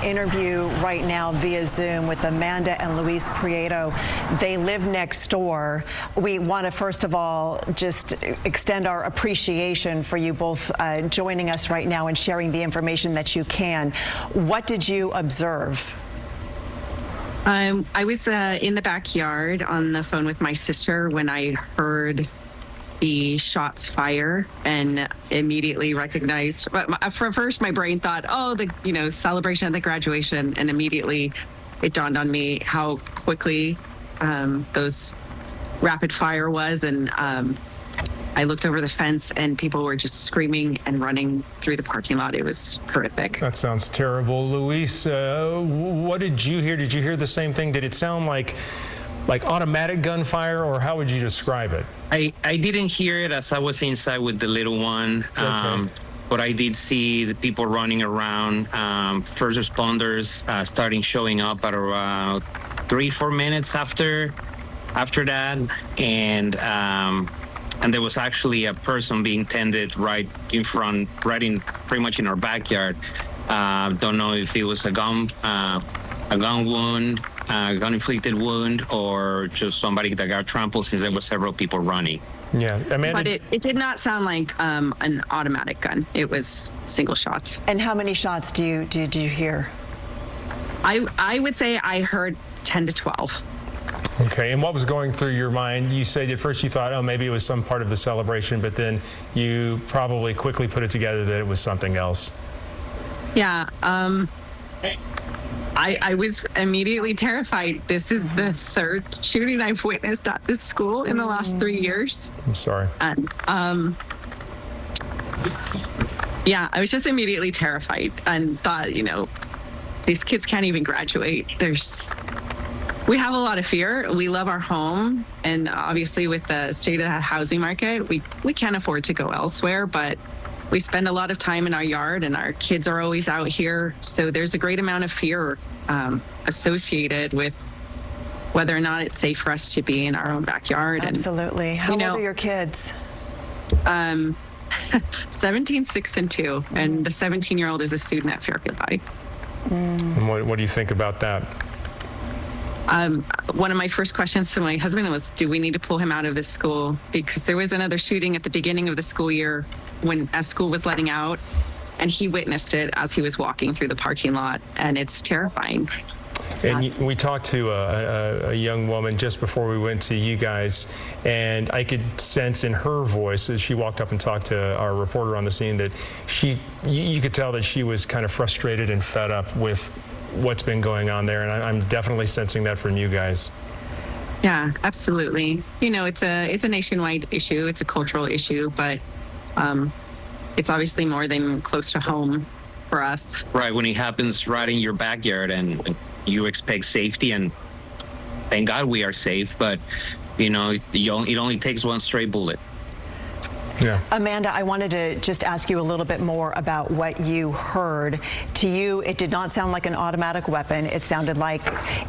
interview right now via Zoom with Amanda and Luis Prieto. They live next door. We want to first of all just extend our appreciation for you both joining us right now and sharing the information that you can. What did you observe? I was in the backyard on the phone with my sister when I heard the shots fire and immediately recognized, but for first my brain thought, oh, the celebration of the graduation, and immediately it dawned on me how quickly those rapid fire was, and I looked over the fence and people were just screaming and running through the parking lot. It was horrific. That sounds terrible. Luis, what did you hear? Did you hear the same thing? Did it sound like automatic gunfire, or how would you describe it? I didn't hear it as I was inside with the little one, Okay. but I did see the people running around, first responders starting showing up at around 3-4 minutes after that, and there was actually a person being tended right in front, pretty much in our backyard. Don't know if it was a gun wound, gun-inflicted wound, or just somebody that got trampled, since there were several people running. Yeah, Amanda. But it did not sound like an automatic gun. It was single shots. And how many shots do you hear? I would say I heard 10 to 12. Okay, and what was going through your mind? You said at first you thought, oh, maybe it was some part of the celebration, but then you probably quickly put it together that it was something else. Yeah, I was immediately terrified. This is the third shooting I've witnessed at this school in the last 3 years. I'm sorry. And yeah, I was just immediately terrified and thought, these kids can't even graduate. We have a lot of fear. We love our home, and obviously with the state of the housing market, we can't afford to go elsewhere, but we spend a lot of time in our yard and our kids are always out here. So there's a great amount of fear associated with whether or not it's safe for us to be in our own backyard. Absolutely. How old are your kids? 17, 6, and 2. And the 17-year-old is a student at Fairfield High. And what do you think about that? One of my first questions to my husband was, do we need to pull him out of this school? Because there was another shooting at the beginning of the school year as school was letting out, and he witnessed it as he was walking through the parking lot, and it's terrifying. And we talked to a young woman just before we went to you guys, and I could sense in her voice as she walked up and talked to our reporter on the scene that you could tell that she was kind of frustrated and fed up with what's been going on there, and I'm definitely sensing that from you guys. Yeah, absolutely. It's a nationwide issue. It's a cultural issue, but it's obviously more than close to home for us. Right, when it happens right in your backyard and you expect safety, and thank God we are safe, but it only takes one stray bullet. Yeah. Amanda, I wanted to just ask you a little bit more about what you heard. To you, it did not sound like an automatic weapon. It sounded like,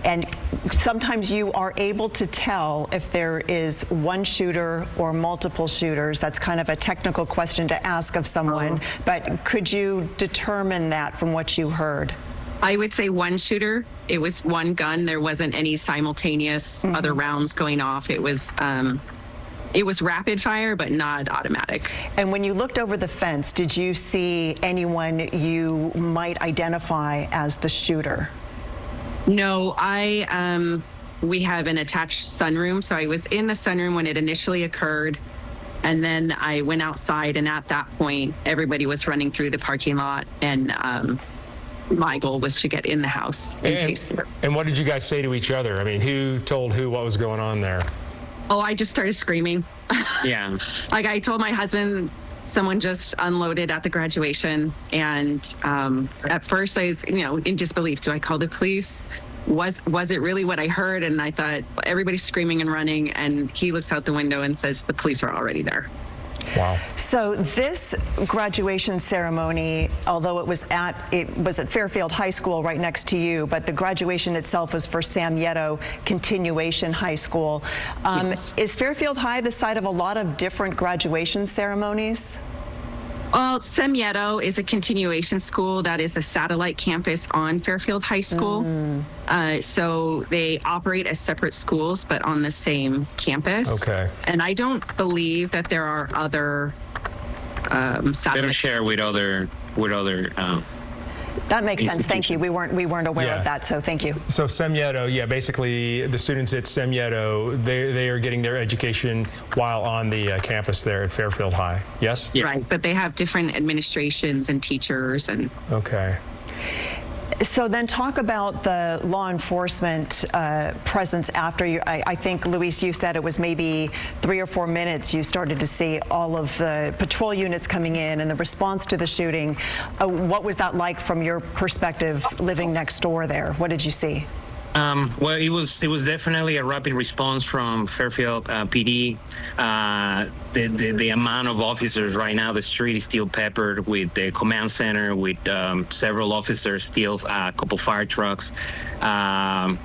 and sometimes you are able to tell if there is one shooter or multiple shooters. That's kind of a technical question to ask of someone, but could you determine that from what you heard? I would say one shooter. It was one gun. There wasn't any simultaneous other rounds going off. It was rapid fire, but not automatic. And when you looked over the fence, did you see anyone you might identify as the shooter? No, we have an attached sunroom, so I was in the sunroom when it initially occurred, and then I went outside, and at that point, everybody was running through the parking lot, and my goal was to get in the house in case. And what did you guys say to each other? I mean, who told who what was going on there? Oh, I just started screaming. Yeah. Like I told my husband, someone just unloaded at the graduation, and at first I was, in disbelief. Do I call the police? Was it really what I heard? And I thought, everybody's screaming and running, and he looks out the window and says, the police are already there. Wow. So this graduation ceremony, although it was at Fairfield High School right next to you, but the graduation itself was for Sam Yetto Continuation High School. Yes. Is Fairfield High the site of a lot of different graduation ceremonies? Well, Semieto is a continuation school that is a satellite campus on Fairfield High School. So they operate as separate schools, but on the same campus. Okay. And I don't believe that there are other They don't satellite. share with other That makes sense. Thank you. We weren't aware Yeah. of that, so thank you. So Semieto, yeah, basically the students at Semieto, they are getting their education while on the campus there at Fairfield High. Yes? Yeah. Right, but they have different administrations and teachers and Okay. So then talk about the law enforcement presence after you. I think, Luis, you said it was maybe 3 or 4 minutes you started to see all of the patrol units coming in and the response to the shooting. What was that like from your perspective living next door there? What did you see? Well, it was definitely a rapid response from Fairfield PD. The amount of officers right now, the street is still peppered with the command center, with several officers, still a couple fire trucks. I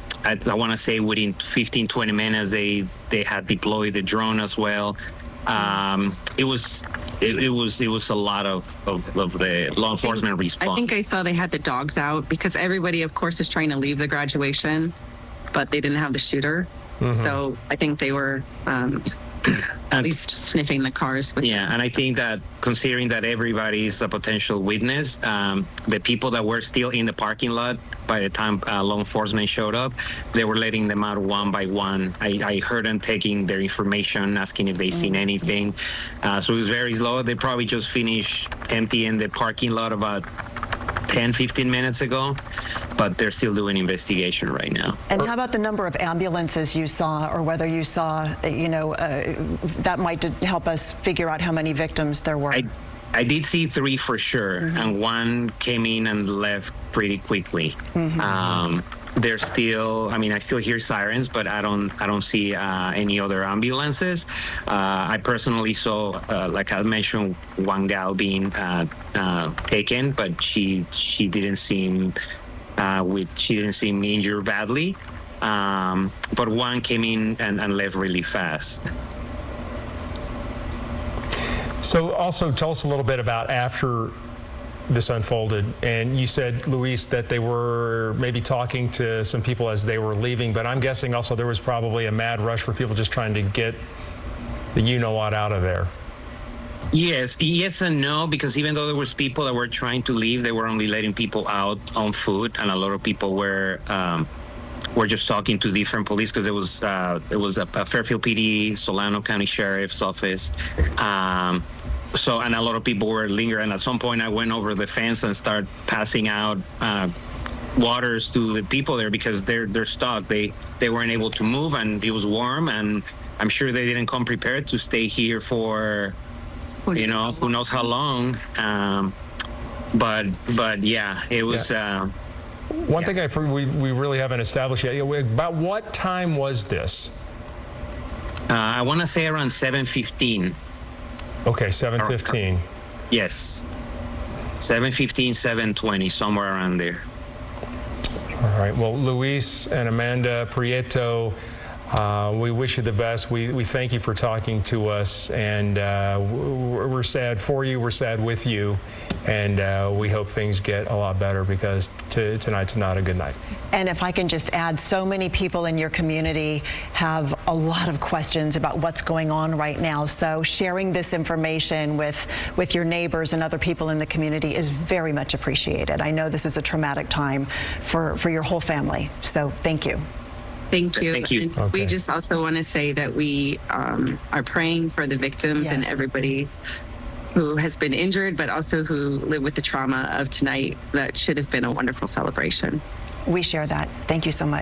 want to say within 15, 20 minutes, they had deployed the drone as well. It was a lot of the law enforcement response. I think I saw they had the dogs out because everybody, of course, is trying to leave the graduation, but they didn't have the shooter. So I think they were at least sniffing the cars. Yeah, and I think that considering that everybody is a potential witness, the people that were still in the parking lot by the time law enforcement showed up, they were letting them out one by one. I heard them taking their information, asking if they seen anything. So it was very slow. They probably just finished emptying the parking lot about 10, 15 minutes ago, but they're still doing investigation right now. And how about the number of ambulances you saw, or whether you saw, that might help us figure out how many victims there were? I did see 3 for sure, and one came in and left pretty quickly. There's still, I still hear sirens, but I don't see any other ambulances. I personally saw, like I mentioned, one gal being taken, but she didn't seem injured badly. But one came in and left really fast. So also tell us a little bit about after this unfolded. And you said, Luis, that they were maybe talking to some people as they were leaving, but I'm guessing also there was probably a mad rush for people just trying to get the you-know-what out of there. Yes and no, because even though there was people that were trying to leave, they were only letting people out on foot, and a lot of people were just talking to different police, because it was a Fairfield PD, Solano County Sheriff's Office. So, and a lot of people were lingering. At some point, I went over the fence and started passing out waters to the people there, because they're stuck. They weren't able to move, and it was warm, and I'm sure they didn't come prepared to stay here for, who knows how long. But yeah, it was. One thing we really haven't established yet. About what time was this? I want to say around 7:15. Okay, 7:15. Yes, 7:15, 7:20, somewhere around there. All right. Well, Luis and Amanda Prieto, we wish you the best. We thank you for talking to us, and we're sad for you. We're sad with you, and we hope things get a lot better, because tonight's not a good night. And if I can just add, so many people in your community have a lot of questions about what's going on right now. So sharing this information with your neighbors and other people in the community is very much appreciated. I know this is a traumatic time for your whole family. So thank you. Thank you. Thank you. And Okay. we just also want to say that we are praying for the victims and Yes. everybody who has been injured, but also who live with the trauma of tonight. That should have been a wonderful celebration. We share that. Thank you so much.